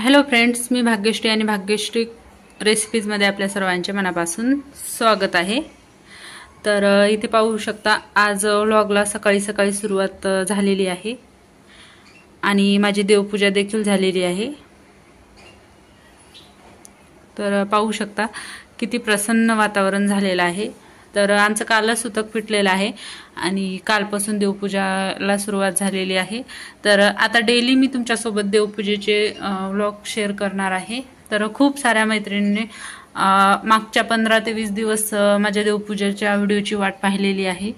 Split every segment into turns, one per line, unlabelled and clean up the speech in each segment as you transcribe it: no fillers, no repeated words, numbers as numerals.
Hello friends, मी भाग्यश्री आणि भाग्यश्री रेसिपीजमध्ये आपल्या सर्वांचे मनापासून स्वागत आहे। तर इथे पाहू शकता आज व्लॉगला सकाळी सकाळी सुरुवात झालेली आहे आणि माझी देवपूजा देखील झालेली आहे। तर पाहू शकता किती प्रसन्न वातावरण झालेलं आहे। तर आमचं कालच सुतक पिटलेलं आहे आणि कालपासून देवपूजाला सुरुवात झालेली आहे। तर आता डेली मी तुमच्यासोबत देवपूजेचे व्लॉग शेअर करणार आहे। तर खूप साऱ्या मैत्रिणींनी मागच्या 15 ते 20 दिवस माझ्या देवपूजेच्या व्हिडिओची वाट पाहिलेली आहे।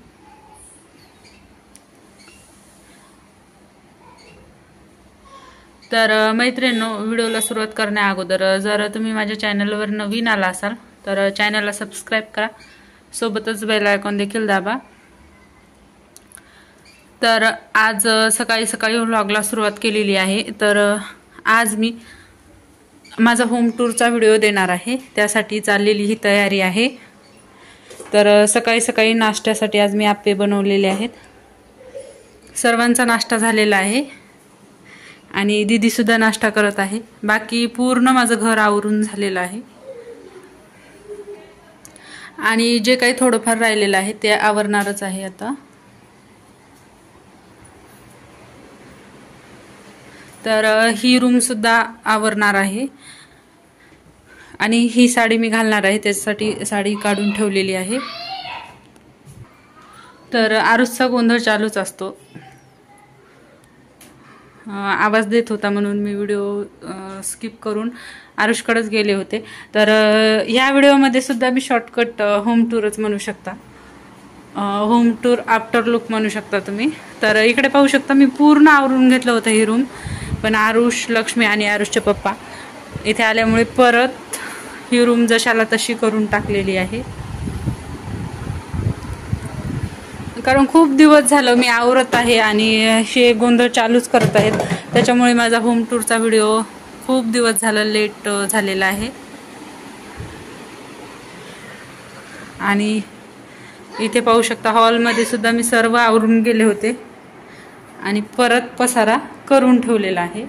तर मैत्रिणींनो, व्हिडिओला सुरुवात करण्या अगोदर जर तुम्ही माझ्या चॅनलवर नवीन आला असाल तर चॅनलला सबस्क्राइब करा, सोबतच बेल आयकॉन देखील दाबा। तर आज सकाळी सकाळी व्लॉगला सुरुवात केलेली आहे। तर आज मी माझा होम टूरचा व्हिडिओ देणार आहे, त्यासाठी चाललेली ही तयारी आहे। तर सकाळी सकाळी नाश्त्यासाठी आज मी आप्पे बनवलेले आहेत। सर्वांचा नाश्ता झालेला आहे आणि दीदी सुद्धा नाश्ता करत आहे। बाकी पूर्ण माझं घर आवरून झालेलं आहे आणि जे काही थोडंफार राहिलेलं आहे ते आवरणारच आहे आता। तर ही रूम सुद्धा आवरणार आहे आणि ही साडी मी घालणार आहे, त्यासाठी साडी काढून ठेवलेली आहे। तर आरुषचा गोंधळ चालूच असतो, आवाज देत होता म्हणून मी व्हिडिओ स्किप करून आरुषकडेच गेले होते। तर या व्हिडिओमध्ये सुद्धा मी शॉर्टकट होम टूरच म्हणू शकता, होम टूर आफ्टर लुक म्हणू शकता तुम्ही। तर इकडे पाहू शकता मी पूर्ण आवरून घेतलं होतं ही रूम, पण आरुष, लक्ष्मी आणि आरुषचे पप्पा इथे आल्यामुळे परत ही रूम जशाला तशी करून टाकलेली आहे। कारण खूप दिवस झालं मी आवरत आहे आणि हे गोंधळ चालूच करत आहेत, त्याच्यामुळे माझा होम टूरचा व्हिडिओ खूप दिवस झालं लेट झालेला आहे। आणि इथे पाहू शकता हॉलमध्ये सुद्धा मी सर्व आवरून गेले होते आणि परत पसारा करून ठेवलेला आहे।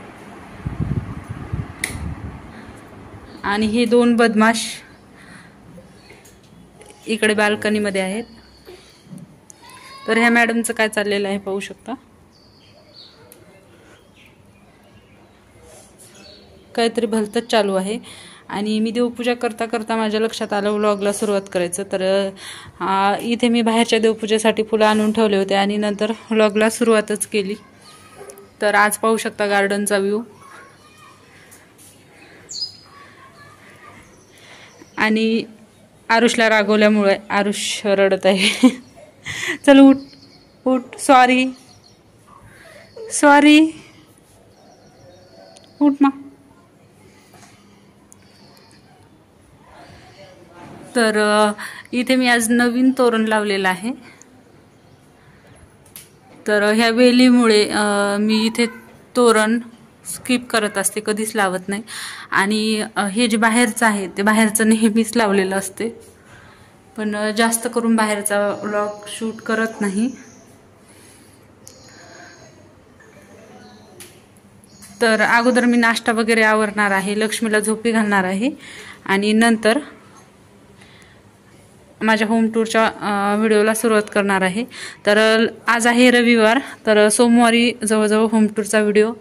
आणि हे दोन बदमाश इकडे बाल्कनीमध्ये आहेत। तर ह्या मॅडमचं काय चाललेलं आहे पाहू शकता, काहीतरी भलतंच चालू आहे। आणि मी देवपूजा करता करता माझ्या लक्षात आलं व्लॉगला सुरुवात करायचं। तर इथे मी बाहेरच्या देवपूजेसाठी फुलं आणून ठेवले होते आणि नंतर व्लॉगला सुरुवातच केली। तर आज पाहू शकता गार्डनचा व्ह्यू। आणि आरुषला रागवल्यामुळे आरुष रडत आहे। चल उठ उठ, सॉरी सॉरी, उठ मा। तर इथे मी आज नवीन तोरण लावलेलं आहे। तर ह्या वेलीमुळे मी इथे तोरण स्किप करत असते, कधीच लावत नाही। आणि हे जे बाहेरचं आहे ते बाहेरचं नेहमीच लावलेलं असते, पण जास्त करून बाहेरचा व्लॉग शूट करत नाही। तर अगोदर मी नाश्ता वगैरे आवरणार आहे, लक्ष्मीला झोपी घालणार आहे आणि नंतर माझ्या होम टूरच्या व्हिडिओला सुरुवात करणार आहे। तर आज आहे रविवार, तर सोमवारी जवळजवळ होम टूरचा व्हिडिओ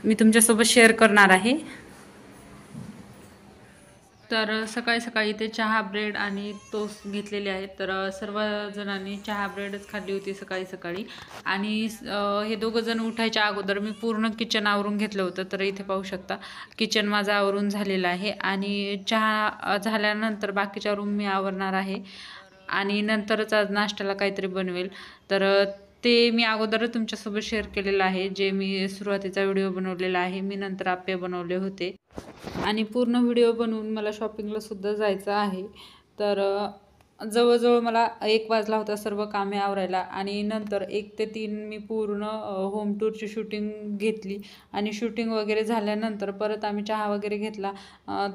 मी तुमच्यासोबत शेअर करणार आहे। तर सकाळी सकाळी इथे चहा, ब्रेड आणि टोस्ट घेतलेले आहेत। तर सर्व जणांनी चहा ब्रेडच खाल्ली होती सकाळी सकाळी। आणि हे दोघं जण उठायच्या अगोदर मी पूर्ण किचन आवरून घेतलं होतं। तर इथे पाहू शकता किचन माझं आवरून झालेलं आहे आणि चहा झाल्यानंतर बाकीच्या रूम मी आवरणार आहे आणि नंतरच आज नाश्त्याला काहीतरी बनवेल। तर ते मी अगोदर तुमच्यासोबत शेअर केलेलं आहे, जे मी सुरुवातीचा व्हिडिओ बनवलेला आहे। मी नंतर आप्पे बनवले होते आणि पूर्ण व्हिडिओ बनवून मला शॉपिंगला सुद्धा जायचं आहे। तर जवळजवळ मला 1 वाजला होता सर्व कामे आवरायला आणि नंतर 1 ते 3 मी पूर्ण होम टूरची शूटिंग घेतली आणि शूटिंग वगैरे झाल्यानंतर परत आम्ही चहा वगैरे घेतला,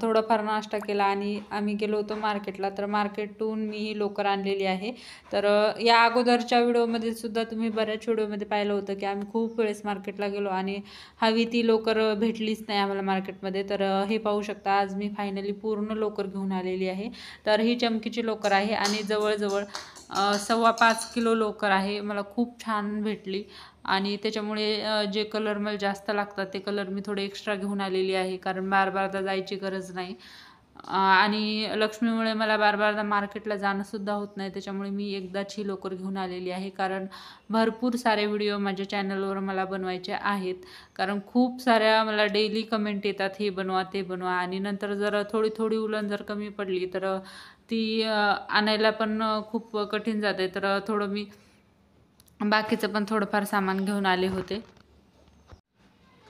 थोडाफार नाश्ता केला आणि आम्ही गेलो होतो मार्केटला. तर मार्केटहून मी ही लोकर आणलेली आहे. तर या अगोदरच्या व्हिडिओमध्ये सुद्धा तुम्ही बऱ्याच व्हिडिओमध्ये पाहिलं होतं की आम्ही खूप वेळेस मार्केटला गेलो आणि हवी ती लोकर भेटलीच नाही आम्हाला मार्केटमध्ये. तर हे पाहू शकता आज मी फायनली पूर्ण लोकर घेऊन आलेली आहे. तर ही चमकीची लोकर आहे आणि जवळजवळ 5.25 किलो लोकर आहे. मला खूप छान भेटली आणि त्याच्यामुळे जे कलर मला जास्त लागतात ते कलर मी थोडे एक्स्ट्रा घेऊन आलेली आहे, कारण बार जायची गरज नाही. आणि लक्ष्मीमुळे मला बार मार्केटला जाणंसुद्धा होत नाही. त्याच्यामुळे मी एकदाच ही लोकर घेऊन आलेली आहे, कारण भरपूर सारे व्हिडिओ माझ्या चॅनलवर मला बनवायचे आहेत. कारण खूप साऱ्या मला डेली कमेंट येतात, हे बनवा ते बनवा, आणि नंतर जर थोडी उलन जर कमी पडली तर ती आणायला पण खूप कठीण जाते. तर थोडं मी बाकीचं पण थोडंफार सामान घेऊन आले होते.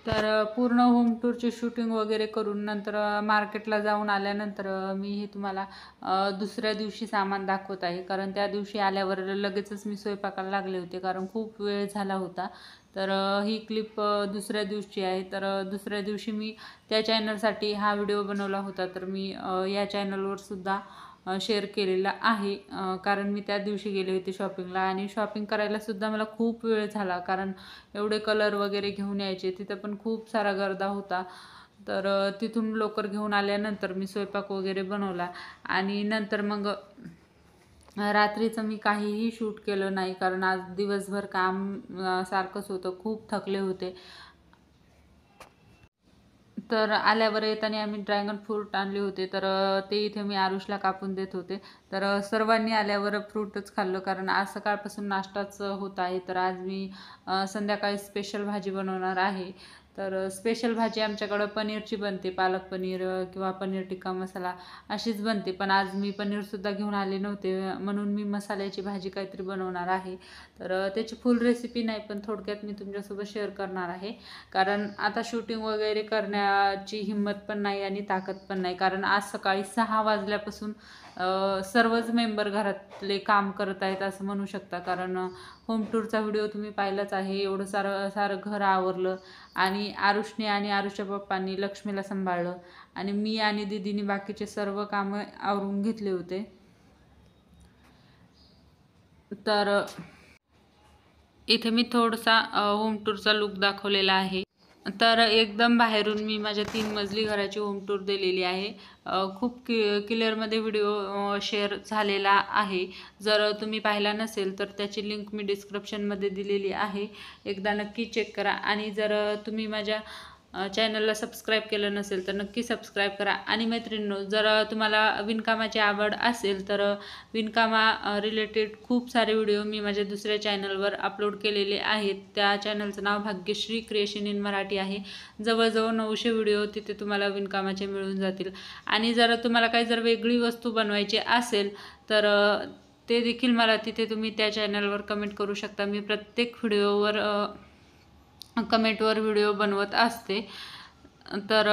तर पूर्ण होम टूरची शूटिंग वगैरे करून नंतर मार्केटला जाऊन आल्यानंतर मी हे तुम्हाला दुसऱ्या दिवशी सामान दाखवत आहे, कारण त्या दिवशी आल्यावर लगेचच मी स्वयंपाकाला लागले होते, कारण खूप वेळ झाला होता. तर ही क्लिप दुसऱ्या दिवशी आहे. तर दुसऱ्या दिवशी मी त्या चॅनलसाठी हा व्हिडिओ बनवला होता, तर मी या चॅनलवर सुद्धा शेअर केलेला आहे, कारण मी त्या दिवशी गेले होते शॉपिंगला आणि शॉपिंग करायला सुद्धा मला खूप वेळ झाला, कारण एवढे कलर वगैरे घेऊन यायचे. तिथं पण खूप सारा गर्दा होता. तर तिथून लवकर घेऊन आल्यानंतर मी स्वयंपाक वगैरे बनवला आणि नंतर मग रात्रीचं मी काहीही शूट केलं नाही, कारण आज दिवसभर काम सारखंच होतं, खूप थकले होते. तर आल्यावर येताना आम्ही ड्रॅगन फ्रूट आणले होते, तर ते इथे मी आरुषला कापून देत होते. तर सर्वांनी आल्यावर फ्रूटच खाल्लं, कारण आज सकाळपासून नाश्ताच होत आहे. तर आज मी संध्याकाळी स्पेशल भाजी बनवणार आहे. तर स्पेशल भाजी आमच्याकडं पनीरची बनते, पालक पनीर किंवा पनीर टिक्का मसाला अशीच बनते. पण आज मी पनीरसुद्धा घेऊन आले नव्हते, म्हणून मी मसाल्याची भाजी काहीतरी बनवणार आहे. तर त्याची फुल रेसिपी नाही, पण थोडक्यात मी तुमच्यासोबत शेअर करणार आहे, कारण आता शूटिंग वगैरे करण्याची हिंमत पण नाही आणि ताकद पण नाही, कारण आज सकाळी 6 वाजल्यापासून सर्वच मेंबर घरातले काम करत आहेत असं म्हणू शकता. कारण होम टूरचा व्हिडिओ तुम्ही पाहिलाच आहे. एवढं सारं घर आवरलं आणि आरुषने आणि आरुषच्या पप्पांनी लक्ष्मीला सांभाळलं आणि मी आणि दीदीने बाकीचे सर्व कामं आवरून घेतले होते. तर इथे मी थोडासा होम टूरचा लुक दाखवलेला आहे. तर एकदम बाहेरून मी माझ्या 3 मजली घराची होम टूर दिलेली आहे. खूप क्लिअरमध्ये व्हिडिओ शेअर झालेला आहे. जर तुम्ही पाहिला नसेल तर त्याची लिंक मी डिस्क्रिप्शनमध्ये दिलेली आहे, एकदा नक्की चेक करा. आणि जर तुम्ही माझ्या चॅनलला सबस्क्राईब केलं नसेल तर नक्की सबस्क्राईब करा. आणि मैत्रिणींनो, जर तुम्हाला विणकामाची आवड असेल तर विणकामा रिलेटेड खूप सारे व्हिडिओ मी माझ्या दुसऱ्या चॅनलवर अपलोड केलेले आहेत. त्या चॅनलचं नाव भाग्यश्री क्रिएशन इन मराठी आहे. जवळजवळ 900 व्हिडिओ तिथे तुम्हाला विणकामाचे मिळून जातील. आणि जर तुम्हाला काही जर वेगळी वस्तू बनवायची असेल तर ते देखील मला तिथे तुम्ही त्या चॅनलवर कमेंट करू शकता. मी प्रत्येक व्हिडिओवर कमेंटवर व्हिडिओ बनवत असते. तर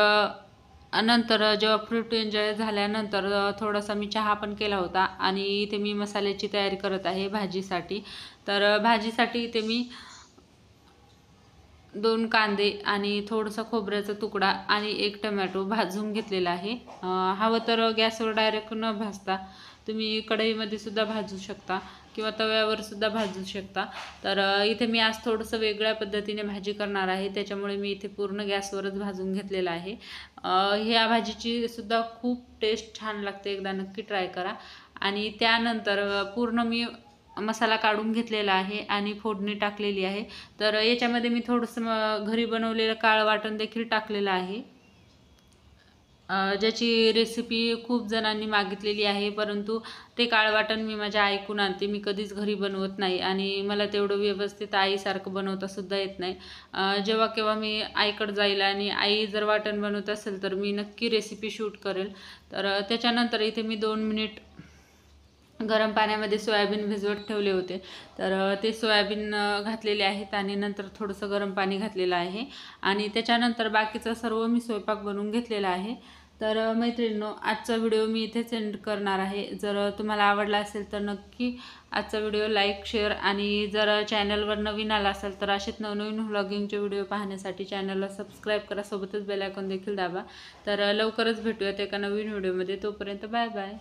नंतर जेव्हा फ्रूट एन्जॉय झाल्यानंतर थोडासा मी चहा पण केला होता आणि इथे मी मसाल्याची तयारी करत आहे भाजीसाठी. तर भाजीसाठी इथे मी 2 कांदे आणि थोडंसं खोबऱ्याचा तुकडा आणि 1 टमॅटो भाजून घेतलेला आहे. हवं तर गॅसवर डायरेक्ट न भाजता तुम्ही कढईमध्ये सुद्धा भाजू शकता किंवा तव्यावर सुद्धा भाजू शकता. तर इथे मी आज थोडंसं वेगळ्या पद्धतीने भाजी करणार आहे, त्याच्यामुळे मी इथे पूर्ण गॅसवरच भाजून घेतलेलं आहे. ह्या भाजीची सुद्धा खूप टेस्ट छान लागते, एकदा नक्की ट्राय करा. आणि त्यानंतर पूर्ण मी मसाला काढून घेतलेला आहे आणि फोडणी टाकलेली आहे. तर याच्यामध्ये मी थोडंसं घरी बनवलेलं काळं वाटण देखील टाकलेलं आहे, ज्याची रेसिपी खूप जणांनी मागितलेली आहे, परंतु ते काळं वाटण मी माझ्या आईकडून आणते. मी कधीच घरी बनवत नाही आणि मला तेवढं व्यवस्थित आईसारखं बनवतासुद्धा येत नाही. जेव्हा केव्हा मी आईकडे जाईल आणि आई जर वाटण बनवत असेल तर मी नक्की रेसिपी शूट करेल. तर त्याच्यानंतर इथे मी 2 मिनिट गरम पाण्यामध्ये सोयाबीन भिजवत ठेवले होते. तर ते सोयाबीन घातलेले आहेत आणि नंतर थोडंसं गरम पाणी घातलेलं आहे आणि त्याच्यानंतर बाकीचा सर्व मी स्वयंपाक बनवून घेतलेला आहे. तर मैत्रिणींनो, आजचा व्हिडिओ मी इथेच एंड करणार आहे. जर तुम्हाला आवडला असेल तर नक्की आजचा व्हिडिओ लाईक, शेअर आणि जर चॅनलवर नवीन आला असेल तर असेच नवनवीन व्लॉगिंगचे व्हिडिओ पाहण्यासाठी चॅनलला सबस्क्राईब करा, सोबतच बेल आयकॉन देखील दाबा. तर लवकरच भेटूयात एका नवीन व्हिडिओमध्ये. तोपर्यंत बाय बाय.